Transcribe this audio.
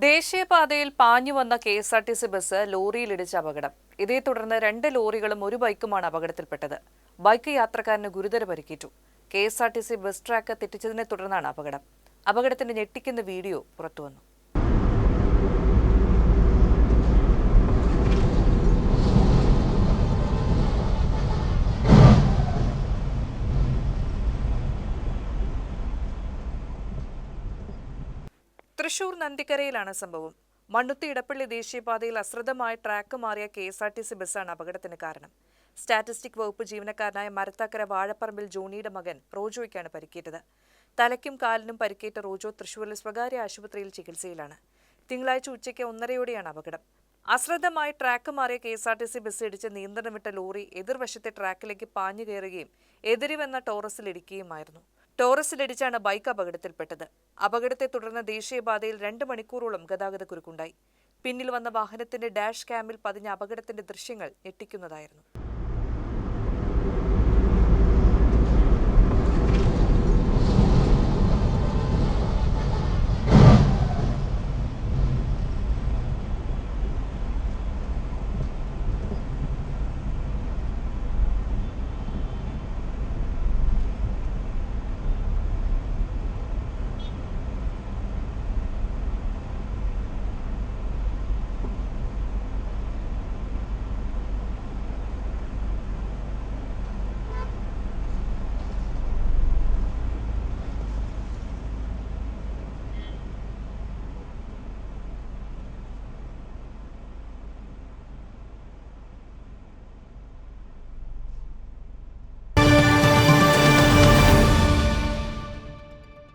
ദേശീയപാതയിൽ പാഞ്ഞുവന്ന KSRTC bus ലോറിയിലിടിച്ച അപകടം. ഇതേ തുടർന്ന് 2 ലോറികളും ഒരു ബൈക്കുമാണ് അപകടത്തിൽപ്പെട്ടത്. ബൈക്ക് യാത്രക്കാരന് ഗുരുതര പരിക്കേറ്റു. കെ.എസ്.ആർ.ടി.സി ബസ് ട്രാക്ക് തെറ്റിച്ചതിനെ തുടർന്നാണ് അപകടം. അപകടത്തിന്റെ ഞെട്ടിക്കുന്ന വീഡിയോ പുറത്തുവന്നു. തൃശൂർ നന്ദിക്കരയിലാണ് സംഭവം. മണ്ണുത്തി ഇടപ്പള്ളി ദേശീയപാതയിൽ അശ്രദ്ധമായി ട്രാക്ക് മാറിയ കെ.എസ്.ആർ.ടി.സി ബസ്സാണ് അപകടത്തിന് കാരണം. സ്റ്റാറ്റിസ്റ്റിക് വകുപ്പ് ജീവനക്കാരനായ മരത്താക്കര വാഴപ്പറമ്പിൽ ജോണിയുടെ മകൻ റോജോയ്ക്കാണ് പരിക്കേറ്റത്. തലയ്ക്കും കാലിനും പരിക്കേറ്റ റോജോ തൃശൂരിലെ സ്വകാര്യ ആശുപത്രിയിൽ ചികിത്സയിലാണ്. തിങ്കളാഴ്ച ഉച്ചയ്ക്ക് 1:30യോടെയാണ് അപകടം. അശ്രദ്ധമായി ട്രാക്ക് മാറിയ കെ.എസ്.ആർ.ടി.സി ബസ് ഇടിച്ച് നിയന്ത്രണം വിട്ട ലോറി എതിർവശത്തെ ട്രാക്കിലേക്ക് പാഞ്ഞു കയറുകയും എതിരി വന്ന ടോറസിലിടിക്കുകയുമായിരുന്നു. ടോറസിലിടിച്ചാണ് ബൈക്ക് അപകടത്തിൽപ്പെട്ടത്. അപകടത്തെ തുടർന്ന് ദേശീയപാതയിൽ 2 മണിക്കൂറോളം ഗതാഗതക്കുരുക്കുണ്ടായി. പിന്നിൽ വന്ന വാഹനത്തിന്റെ ഡാഷ് ക്യാമിൽ പതിഞ്ഞ അപകടത്തിന്റെ ദൃശ്യങ്ങൾ ഞെട്ടിക്കുന്നതായിരുന്നു.